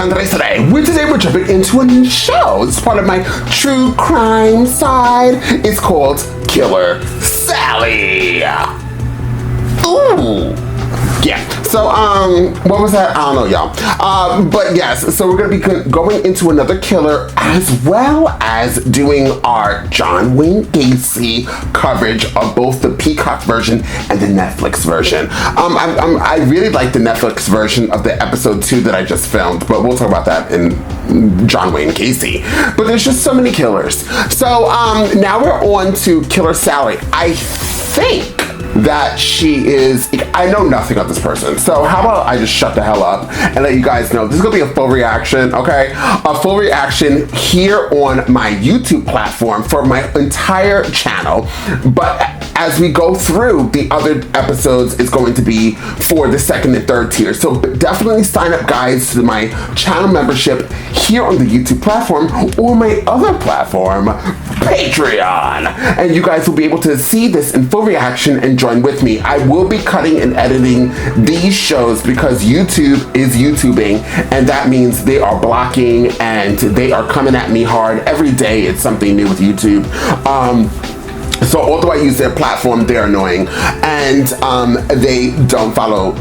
Valentine today. Today we're jumping into a new show. It's part of my true crime side. It's called Killer Sally. Ooh. Yeah, so, what was that? I don't know, y'all. But yes, so we're gonna be going into another killer as well as doing our John Wayne Gacy coverage of both the Peacock version and the Netflix version. I really like the Netflix version of the episode 2 that I just filmed, but we'll talk about that in John Wayne Gacy. But there's just so many killers. So, now we're on to Killer Sally. I think that she is, I know nothing of this person, so how about I just shut the hell up and let you guys know this is gonna be a full reaction, okay? A full reaction here on my YouTube platform for my entire channel, but as we go through the other episodes, it's going to be for the second and third tier. So definitely sign up, guys, to my channel membership here on the YouTube platform or my other platform, Patreon, and you guys will be able to see this in full reaction and join with me. I will be cutting and editing these shows because YouTube is YouTubing, and that means they are blocking and they are coming at me hard every day. It's something new with YouTube. So although I use their platform, they're annoying, and they don't follow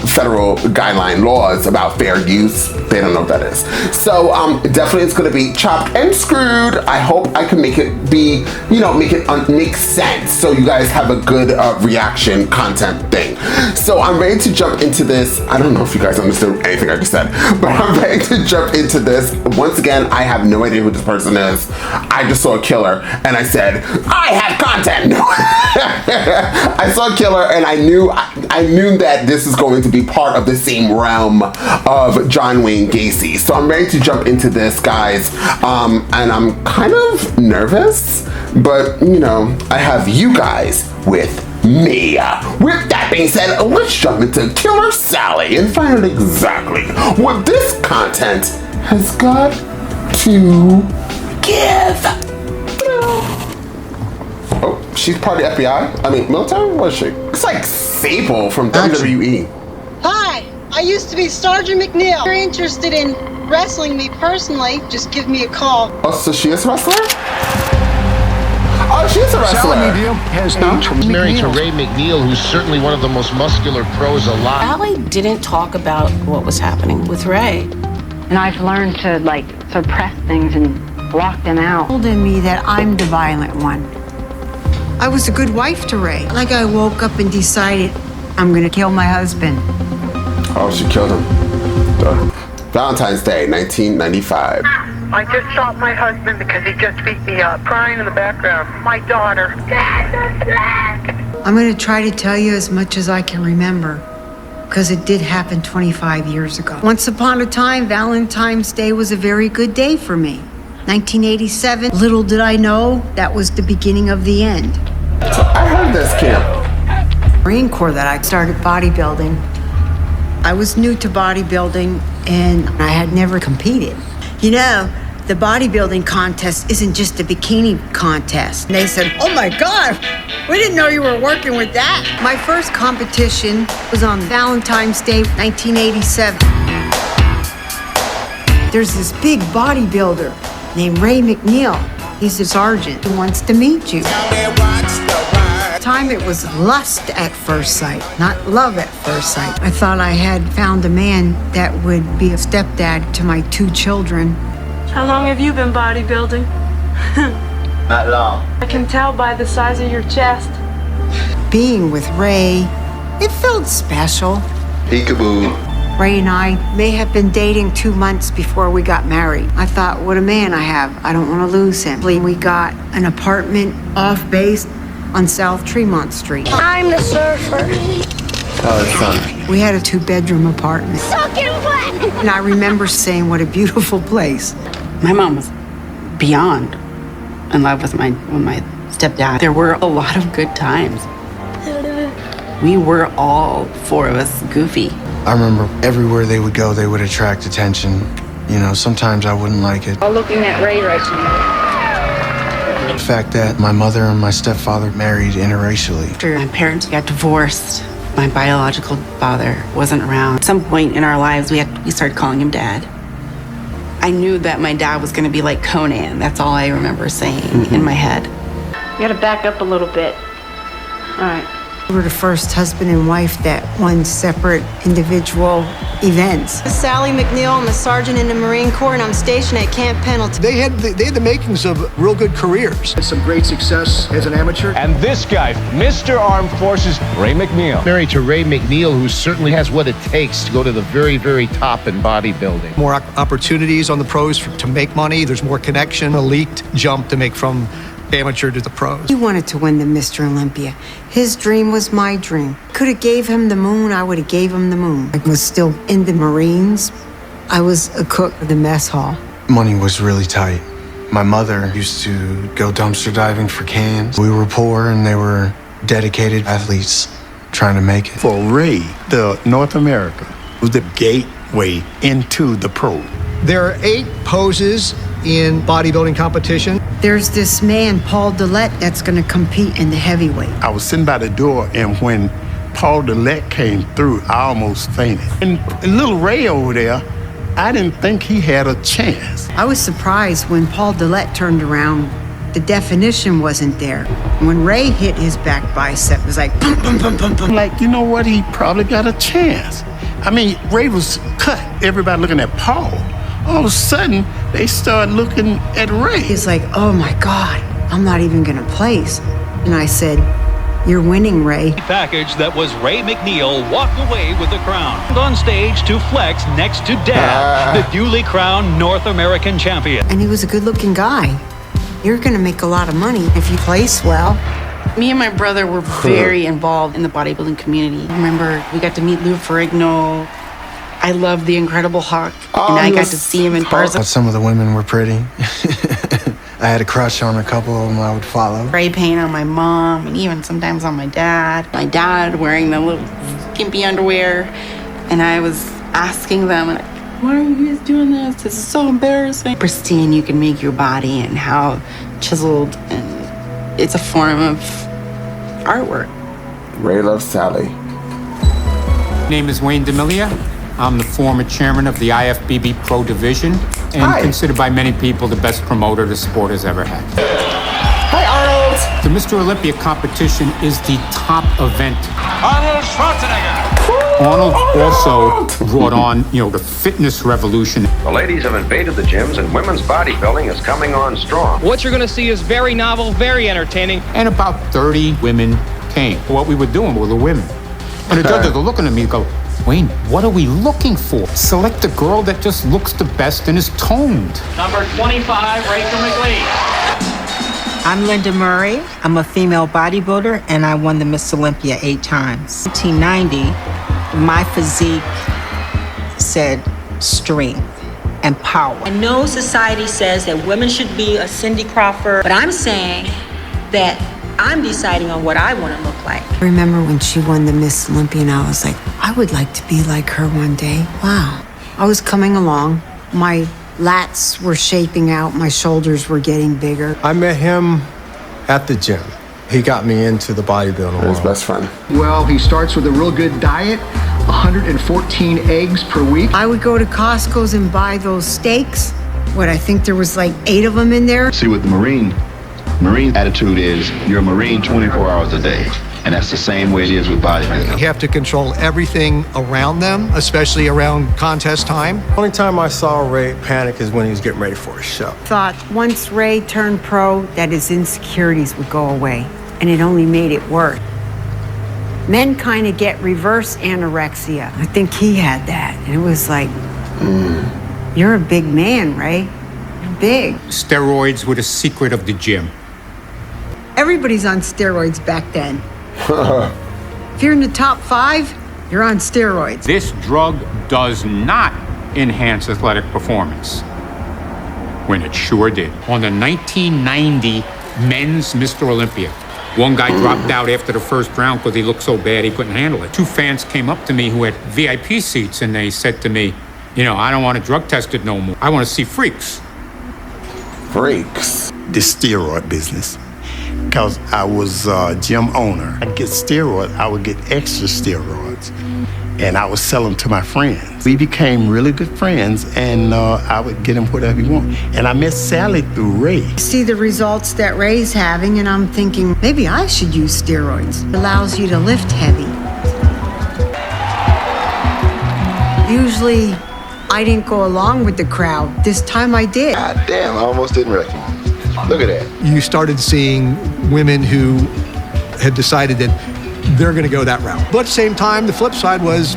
federal guideline laws about fair use. They don't know what that is. So definitely it's gonna be chopped and screwed. I hope I can make it be, you know, make sense so you guys have a good reaction content thing. So I'm ready to jump into this. I don't know if you guys understood anything I just said, but I'm ready to jump into this. Once again, I have no idea who this person is. I just saw a killer and I said, I have content. No. I saw a killer and I knew that this is going to be part of the same realm of John Wayne Gacy. So I'm ready to jump into this, guys. And I'm kind of nervous, but you know, I have you guys with me. With that being said, let's jump into Killer Sally and find out exactly what this content has got to give. Oh, she's part of the FBI? I mean, military? What is she? It's like Sable from WWE. Hi, I used to be Sergeant McNeil. If you're interested in wrestling me personally, just give me a call. Oh, so she is a wrestler? Oh, she's a wrestler. He's married to Ray McNeil, who's certainly one of the most muscular pros alive. Allie didn't talk about what was happening with Ray. And I've learned to, like, suppress things and block them out. Told me that I'm the violent one. I was a good wife to Ray. Like I woke up and decided I'm gonna kill my husband. Oh, she killed him. Valentine's Day, 1995. I just shot my husband because he just beat me up. Crying in the background. My daughter. I'm gonna try to tell you as much as I can remember, because it did happen 25 years ago. Once upon a time, Valentine's Day was a very good day for me. 1987, little did I know that was the beginning of the end. So I heard this camp. Marine Corps that I started bodybuilding. I was new to bodybuilding and I had never competed. You know, the bodybuilding contest isn't just a bikini contest. And they said, oh my God, we didn't know you were working with that. My first competition was on Valentine's Day, 1987. There's this big bodybuilder named Ray McNeil. He's a sergeant who wants to meet you. Time it was lust at first sight, not love at first sight. I thought I had found a man that would be a stepdad to my 2 children. How long have you been bodybuilding? Not long. I can tell by the size of your chest. Being with Ray, it felt special. Peekaboo. Ray and I may have been dating 2 months before we got married. I thought, what a man I have. I don't want to lose him. We got an apartment off base on South Tremont Street. I'm the surfer. Oh, it's fun. We had a 2-bedroom apartment. Sucking wet. And I remember saying, what a beautiful place. My mom was beyond in love with my stepdad. There were a lot of good times. We were all 4 of us goofy. I remember everywhere they would go, they would attract attention. You know, sometimes I wouldn't like it. I'm looking at Ray right now. The fact that my mother and my stepfather married interracially. My parents got divorced. My biological father wasn't around. At some point in our lives, we started calling him Dad. I knew that my dad was gonna be like Conan. That's all I remember saying in my head. You gotta back up a little bit. All right. We were the first husband and wife that won separate individual events. Sally McNeil, I'm a sergeant in the Marine Corps, and I'm stationed at Camp Pendleton. They had the makings of real good careers. Had some great success as an amateur. And this guy, Mr. Armed Forces, Ray McNeil. Married to Ray McNeil, who certainly has what it takes to go to the very, very top in bodybuilding. More opportunities on the pros to make money. There's more connection, a leaked jump to make from amateur to the pros. He wanted to win the Mr. Olympia. His dream was my dream. Could have gave him the moon, I would have gave him the moon. I was still in the Marines. I was a cook at the mess hall. Money was really tight. My mother used to go dumpster diving for cans. We were poor and they were dedicated athletes trying to make it. For Ray, the North America was the gateway into the pro. There are 8 poses in bodybuilding competition. There's this man, Paul Dillette, that's going to compete in the heavyweight. I was sitting by the door, and when Paul Dillette came through, I almost fainted. And little Ray over there, I didn't think he had a chance. I was surprised when Paul Dillette turned around. The definition wasn't there. When Ray hit his back bicep, it was like, boom, boom, boom, boom, boom. Like, you know what? He probably got a chance. I mean, Ray was cut. Everybody looking at Paul. All of a sudden, they started looking at Ray. He's like, oh my God, I'm not even gonna place. And I said, you're winning, Ray. Package that was Ray McNeil walked away with the crown. On stage to flex next to Dad, the newly crowned North American champion. And he was a good-looking guy. You're gonna make a lot of money if you place well. Me and my brother were very involved in the bodybuilding community. Remember, we got to meet Lou Ferrigno. I love the Incredible Hulk, and I got to see him in person. Some of the women were pretty. I had a crush on a couple of them I would follow. Spray paint on my mom, and even sometimes on my dad. My dad wearing the little skimpy underwear, and I was asking them, why are you guys doing this? This is so embarrassing. Pristine you can make your body, and how chiseled, and it's a form of artwork. Ray loves Sally. Name is Wayne D'Amelia. I'm the former chairman of the IFBB Pro Division and considered by many people the best promoter the sport has ever had. Hi, Arnold! The Mr. Olympia competition is the top event. Arnold Schwarzenegger! Arnold also brought on, the fitness revolution. The ladies have invaded the gyms and women's bodybuilding is coming on strong. What you're going to see is very novel, very entertaining. And about 30 women came. What we were doing with the women. And the judges are looking at me and go, Wayne, what are we looking for? Select a girl that just looks the best and is toned. Number 25, Rachel McLean. I'm Linda Murray. I'm a female bodybuilder, and I won the Miss Olympia 8 times. 1990, my physique said strength and power. I know society says that women should be a Cindy Crawford, but I'm saying that I'm deciding on what I want to look like. I remember when she won the Miss Olympia, and I was like, I would like to be like her one day. Wow. I was coming along. My lats were shaping out. My shoulders were getting bigger. I met him at the gym. He got me into the bodybuilding world. His best friend. Well, he starts with a real good diet, 114 eggs per week. I would go to Costco's and buy those steaks. I think there was like 8 of them in there. See, with the Marine attitude is you're a Marine 24 hours a day. And that's the same way it is with bodybuilding. You have to control everything around them, especially around contest time. The only time I saw Ray panic is when he was getting ready for a show. Thought once Ray turned pro, that his insecurities would go away. And it only made it worse. Men kind of get reverse anorexia. I think he had that. And it was like, you're a big man, Ray. You're big. Steroids were the secret of the gym. Everybody's on steroids back then. If you're in the top 5, you're on steroids. This drug does not enhance athletic performance, when it sure did. On the 1990 men's Mr. Olympia, one guy dropped out after the first round because he looked so bad he couldn't handle it. 2 fans came up to me who had VIP seats, and they said to me, I don't want to drug test it no more. I want to see freaks. Freaks? The steroid business. Because I was a gym owner. I'd get steroids, I would get extra steroids. and I would sell them to my friends. We became really good friends, and I would get him whatever he wanted. And I met Sally through Ray. See the results that Ray's having, and I'm thinking, maybe I should use steroids. It allows you to lift heavy. Usually, I didn't go along with the crowd. This time I did. God damn, I almost didn't recognize you. Look at that. You started seeing women who had decided that they're going to go that route. But at the same time, the flip side was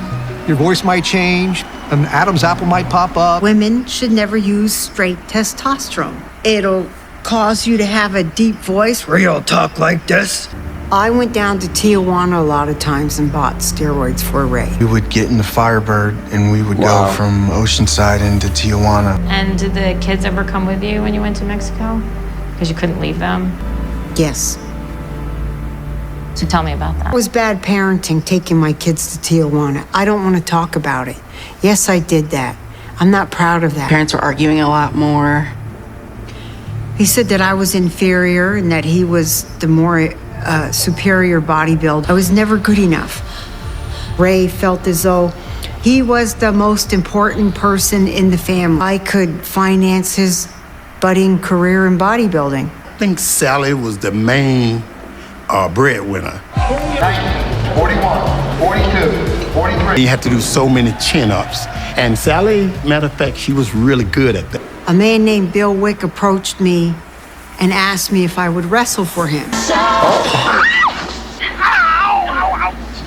your voice might change, an Adam's apple might pop up. Women should never use straight testosterone. It'll cause you to have a deep voice where you'll talk like this. I went down to Tijuana a lot of times and bought steroids for Ray. We would get in the Firebird and we would go from Oceanside into Tijuana. And did the kids ever come with you when you went to Mexico? Because you couldn't leave them? Yes. So tell me about that. It was bad parenting taking my kids to Tijuana. I don't want to talk about it. Yes, I did that. I'm not proud of that. Parents were arguing a lot more. He said that I was inferior and that he was the more superior bodybuilder. I was never good enough. Ray felt as though he was the most important person in the family. I could finance his budding career in bodybuilding. I think Sally was the main breadwinner. 41, 42, 43. You had to do so many chin-ups. And Sally, matter of fact, she was really good at that. A man named Bill Wick approached me and asked me if I would wrestle for him.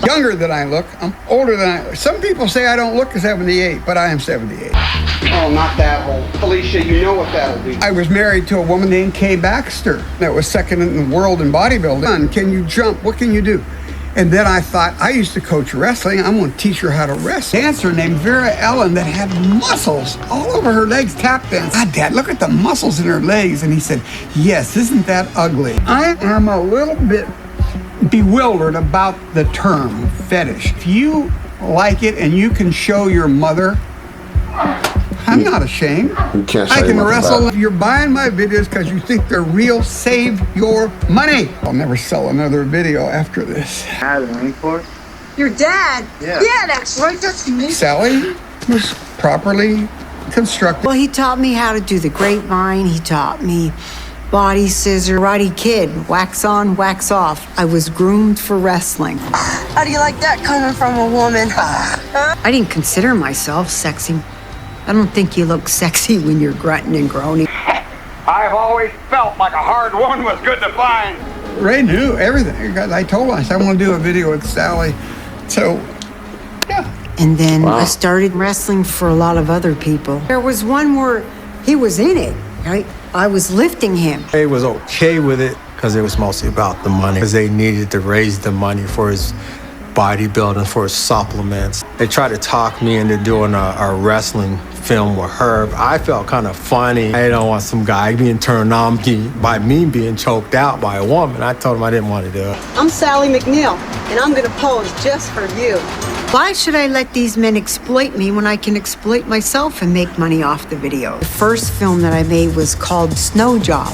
Younger than I look, I'm older than I. Some people say I don't look 78, but I am 78. Oh, not that old. Felicia, you know what that'll be. I was married to a woman named Kay Baxter that was second in the world in bodybuilding. Can you jump? What can you do? And then I thought, I used to coach wrestling. I'm going to teach her how to wrestle. A dancer named Vera Ellen that had muscles all over her legs, tap dance. God, Dad, look at the muscles in her legs. And he said, yes, isn't that ugly? I am a little bit bewildered about the term fetish. If you like it and you can show your mother, I'm not ashamed. You can't I can wrestle. If If you're buying my videos because you think they're real, save your money. I'll never sell another video after this. Your dad? Yeah. Yeah, that's right. That's me. Sally was properly constructed. Well, he taught me how to do the grapevine. He taught me body scissor, Karate Kid, wax on, wax off. I was groomed for wrestling. How do you like that coming from a woman? I didn't consider myself sexy. I don't think you look sexy when you're grunting and groaning. I've always felt like a hard woman was good to find. Ray knew everything. I told him, I said, I want to do a video with Sally. So, yeah. And then I started wrestling for a lot of other people. There was one where he was in it, right? I was lifting him. Ray was okay with it because it was mostly about the money. Because they needed to raise the money for his bodybuilding, for his supplements. They tried to talk me into doing a wrestling film with Herb. I felt kind of funny. I don't want some guy being turned on by me being choked out by a woman. I told him I didn't want to do it. I'm Sally McNeil, and I'm gonna pose just for you. Why should I let these men exploit me when I can exploit myself and make money off the video? The first film that I made was called Snow Job.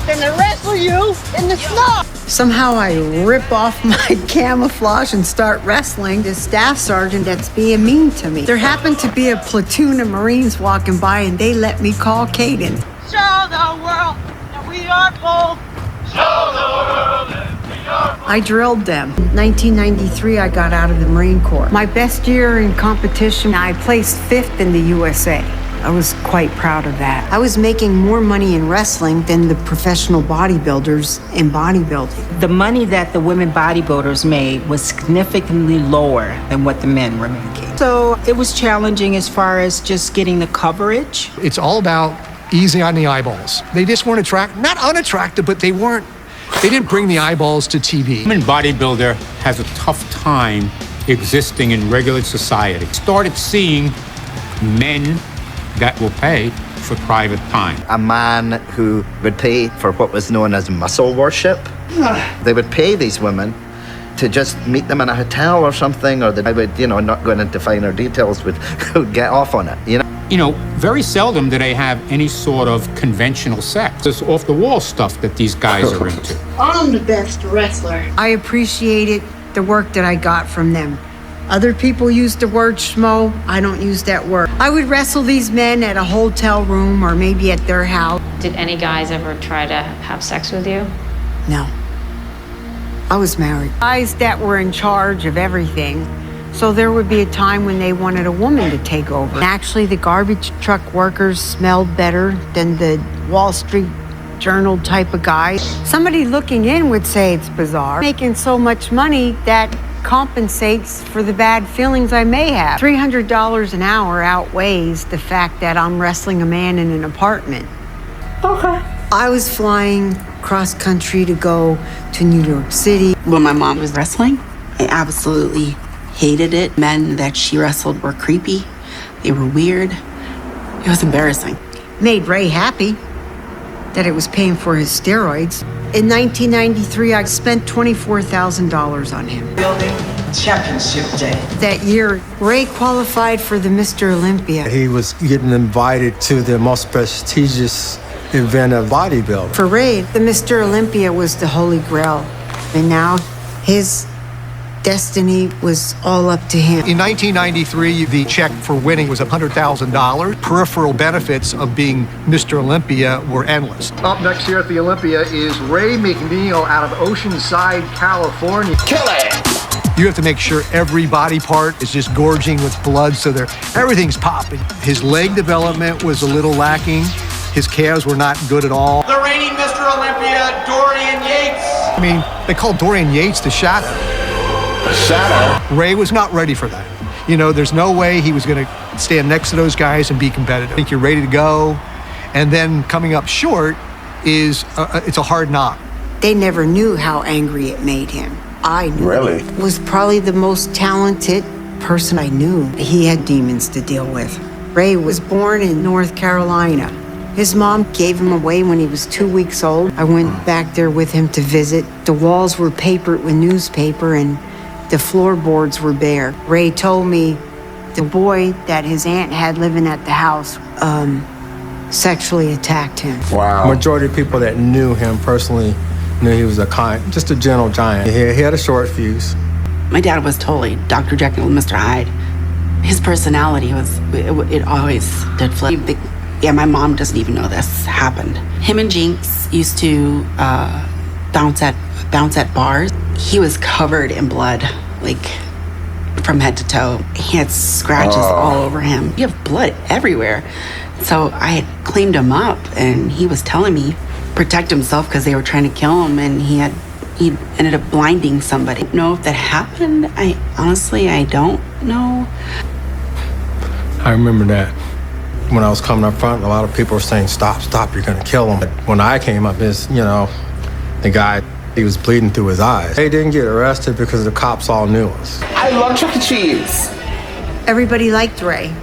And they wrestle you in the snow. Somehow I rip off my camouflage and start wrestling the staff sergeant that's being mean to me. There happened to be a platoon of Marines walking by and they let me call Caden. Show the world that we are bold. Show the world that we are bold. I drilled them. In 1993, I got out of the Marine Corps. My best year in competition, I placed 5th in the USA. I was quite proud of that. I was making more money in wrestling than the professional bodybuilders in bodybuilding. The money that the women bodybuilders made was significantly lower than what the men were making. So it was challenging as far as just getting the coverage. It's all about easy on the eyeballs. They just weren't not unattractive, but they didn't bring the eyeballs to TV. Women bodybuilder has a tough time existing in regular society. Started seeing men that will pay for private time. A man who would pay for what was known as muscle worship. They would pay these women to just meet them in a hotel or something, or I would, not going into finer details, would get off on it, Very seldom do they have any sort of conventional sex. It's off-the-wall stuff that these guys are into. I'm the best wrestler. I appreciated the work that I got from them. Other people use the word schmo. I don't use that word. I would wrestle these men at a hotel room or maybe at their house. Did any guys ever try to have sex with you? No. I was married. Guys that were in charge of everything. So there would be a time when they wanted a woman to take over. Actually, the garbage truck workers smelled better than the Wall Street Journal type of guys. Somebody looking in would say it's bizarre. Making so much money that compensates for the bad feelings I may have. $300 an hour outweighs the fact that I'm wrestling a man in an apartment. Okay. I was flying cross country to go to New York City. When my mom was wrestling, I absolutely hated it. Men that she wrestled were creepy. They were weird. It was embarrassing. Made Ray happy that it was paying for his steroids. In 1993, I spent $24,000 on him. Building Championship Day. That year, Ray qualified for the Mr. Olympia. He was getting invited to the most prestigious event of bodybuilding. For Ray, the Mr. Olympia was the holy grail. And now his destiny was all up to him. In 1993, the check for winning was $100,000. Peripheral benefits of being Mr. Olympia were endless. Up next here at the Olympia is Ray McNeil out of Oceanside, California. Kill it! You have to make sure every body part is just gorging with blood so everything's popping. His leg development was a little lacking. His calves were not good at all. The reigning Mr. Olympia, Dorian Yates. I mean, they called Dorian Yates the Shadow. Shadow? Ray was not ready for that. You know, there's no way he was going to stand next to those guys and be competitive. I think you're ready to go. And then coming up short is, it's a hard knock. They never knew how angry it made him. I knew. Really? Was probably the most talented person I knew. He had demons to deal with. Ray was born in North Carolina. His mom gave him away when he was 2 weeks old. I went back there with him to visit. The walls were papered with newspaper and the floorboards were bare. Ray told me the boy that his aunt had living at the house sexually attacked him. Wow. Majority of people that knew him personally knew he was just a gentle giant. He had a short fuse. My dad was totally Dr. Jekyll and Mr. Hyde. His personality it always did flip. Yeah, my mom doesn't even know this happened. Him and Jinx used to bounce at bars. He was covered in blood, like from head to toe. He had scratches all over him. You have blood everywhere. So I had cleaned him up, and he was telling me protect himself because they were trying to kill him, and he ended up blinding somebody. I don't know if that happened. I don't know. I remember that. When I was coming up front, a lot of people were saying, stop, you're gonna kill him. But when I came up, the guy, he was bleeding through his eyes. They didn't get arrested because the cops all knew us. I love Chuck E. Cheese. Everybody liked Ray.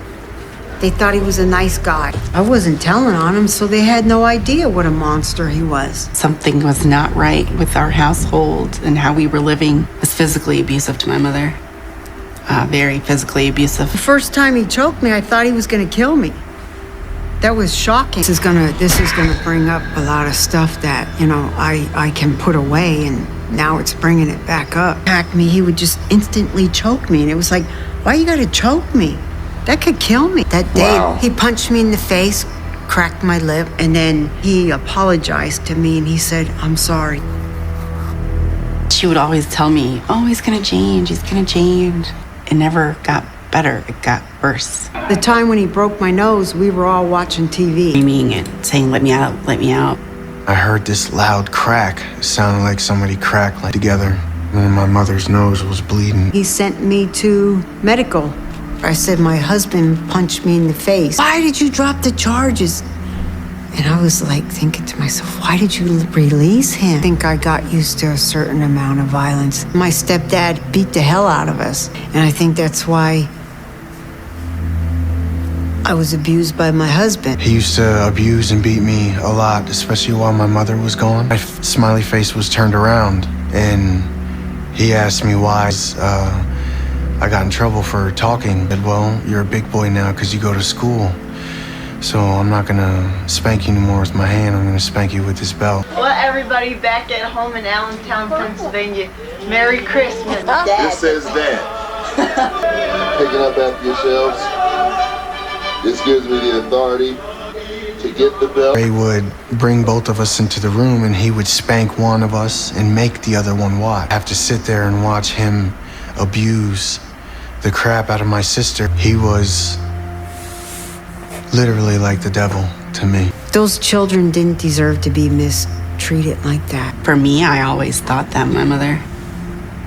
They thought he was a nice guy. I wasn't telling on him, so they had no idea what a monster he was. Something was not right with our household and how we were living. It was physically abusive to my mother. Very physically abusive. The first time he choked me, I thought he was gonna kill me. That was shocking. This is gonna bring up a lot of stuff that, I can put away, and now it's bringing it back up. He would just instantly choke me, and it was like, why you gotta choke me? That could kill me. That day, He punched me in the face, cracked my lip, and then he apologized to me, and he said, I'm sorry. She would always tell me, he's gonna change. It never got better, it got worse. The time when he broke my nose, we were all watching TV. Screaming and saying, let me out. I heard this loud crack. It sounded like somebody cracked together. And then my mother's nose was bleeding. He sent me to medical. I said, my husband punched me in the face. Why did you drop the charges? And I was thinking to myself, why did you release him? I think I got used to a certain amount of violence. My stepdad beat the hell out of us. And I think that's why I was abused by my husband. He used to abuse and beat me a lot, especially while my mother was gone. My smiley face was turned around, and he asked me why I got in trouble for talking. I said, well, you're a big boy now because you go to school. So I'm not gonna spank you anymore with my hand, I'm gonna spank you with this belt. Well, everybody back at home in Allentown, Pennsylvania, Merry Christmas. This is Dad. Picking up after your shelves. This gives me the authority to get the belt. Ray would bring both of us into the room and he would spank one of us and make the other one watch. I have to sit there and watch him abuse the crap out of my sister. He was literally like the devil to me. Those children didn't deserve to be mistreated like that. For me, I always thought that my mother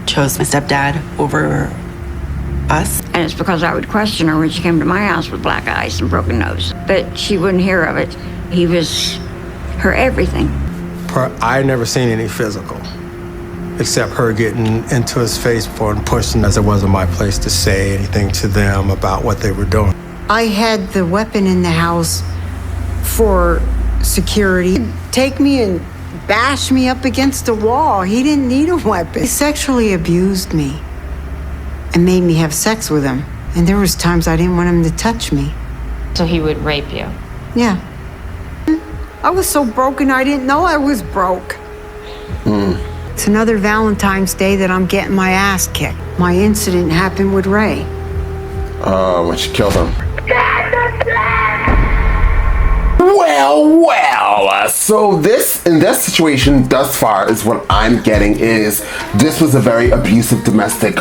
chose my stepdad over us. And it's because I would question her when she came to my house with black eyes and broken nose. But she wouldn't hear of it. He was her everything. I never seen any physical, except her getting into his face for and pushing, as it wasn't my place to say anything to them about what they were doing. I had the weapon in the house for security. He'd take me and bash me up against the wall. He didn't need a weapon. He sexually abused me and made me have sex with him. And there was times I didn't want him to touch me. So he would rape you? Yeah. I was so broken I didn't know I was broke. It's another Valentine's Day that I'm getting my ass kicked. My incident happened with Ray. When she killed him. Well, so in this situation thus far is what I'm getting is this was a very abusive domestic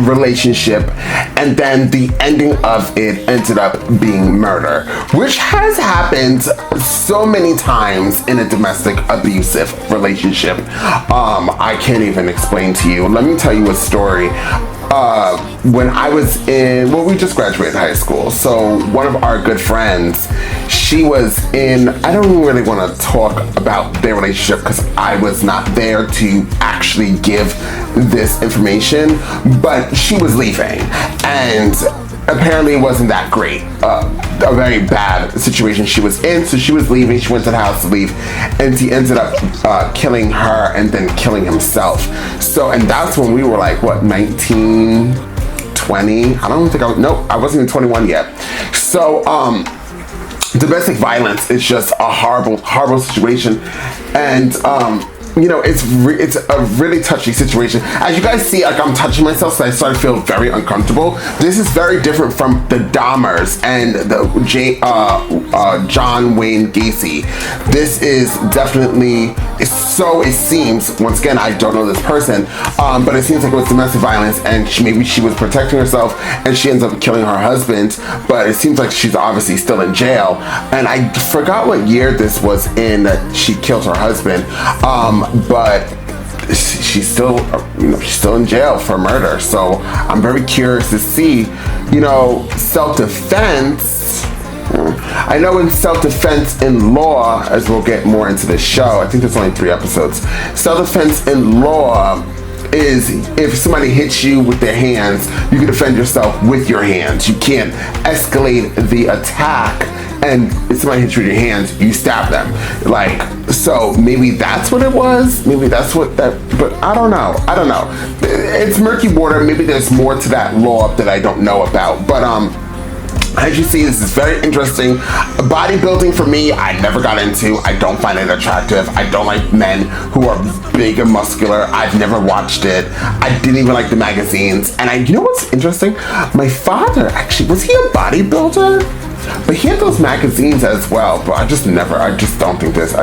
relationship, and then the ending of it ended up being murder, which has happened so many times in a domestic abusive relationship. I can't even explain to you. Let me tell you a story. When I was we just graduated high school. So one of our good friends, she was in, I don't really want to talk about their relationship because I was not there to actually give this information, but she was leaving and apparently it wasn't that great. A very bad situation she was in, so she was leaving. She went to the house to leave, and he ended up killing her and then killing himself. So, and that's when we were like, what, 19, 20? I don't think I wasn't even 21 yet. So, domestic violence is just a horrible, horrible situation, and you know, it's a really touchy situation. As you guys see, like I'm touching myself, so I started to feel very uncomfortable. This is very different from the Dahmers and the John Wayne Gacy. This is definitely, so it seems, once again, I don't know this person, but it seems like it was domestic violence, and maybe she was protecting herself, and she ends up killing her husband, but it seems like she's obviously still in jail. And I forgot what year this was in that she killed her husband. But she's still, she's still in jail for murder. So I'm very curious to see, self-defense. I know in self-defense in law, as we'll get more into this show, I think there's only 3 episodes. Self-defense in law is if somebody hits you with their hands, you can defend yourself with your hands. You can't escalate the attack, and if somebody hits you with your hands, you stab them. So maybe that's what it was. Maybe that's what that, but I don't know. It's murky water. Maybe there's more to that law that I don't know about. But as you see, this is very interesting. Bodybuilding for me, I never got into. I don't find it attractive. I don't like men who are big and muscular. I've never watched it. I didn't even like the magazines. And you know what's interesting? My father, actually, was he a bodybuilder? But he had those magazines as well, but I just don't think this,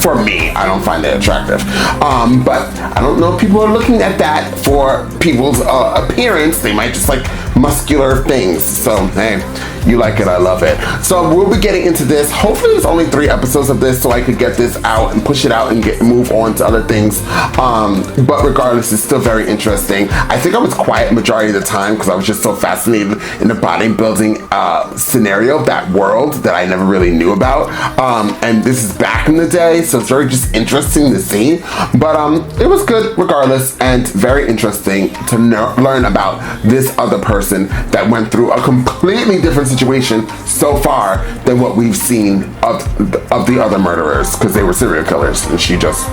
for me, I don't find it attractive. But I don't know if people are looking at that for people's appearance. They might just like muscular things. So, hey, you like it, I love it. So we'll be getting into this. Hopefully there's only 3 episodes of this so I could get this out and push it out and move on to other things. But regardless, it's still very interesting. I think I was quiet majority of the time because I was just so fascinated in the bodybuilding scenario, that world that I never really knew about. And this is back in the day, so it's very just interesting to see. But it was good regardless, and very interesting to learn about this other person that went through a completely different situation so far than what we've seen of the other murderers, because they were serial killers and she just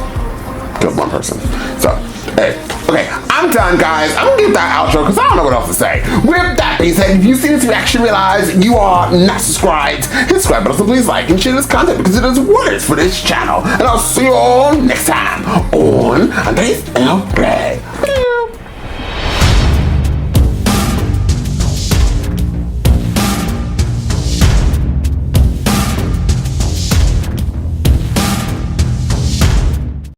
killed one person. So, hey, okay, I'm done, guys. I'm gonna get that outro because I don't know what else to say. With that being said, if you've seen this reaction, realize you are not subscribed. Hit the subscribe button, so please like and share this content because it is words for this channel. And I'll see you all next time on Today's LA.